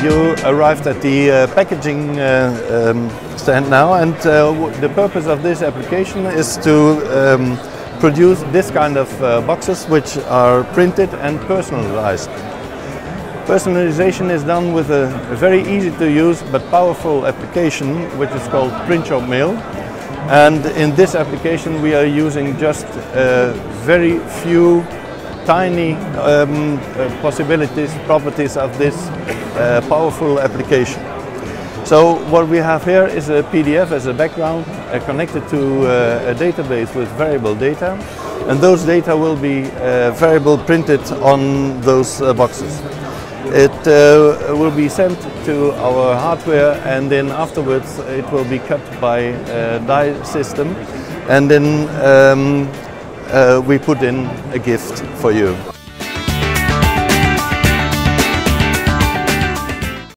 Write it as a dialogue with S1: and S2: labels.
S1: you arrived at the packaging stand now, and the purpose of this application is to produce this kind of boxes which are printed and personalized. Personalization is done with a very easy to use but powerful application which is called Print Shop Mail. And in this application we are using just very few tiny properties of this powerful application. So what we have here is a PDF as a background connected to a database with variable data, and those data will be variable printed on those boxes. It will be sent to our hardware, and then afterwards it will be cut by a die system, and then we put in a gift for you.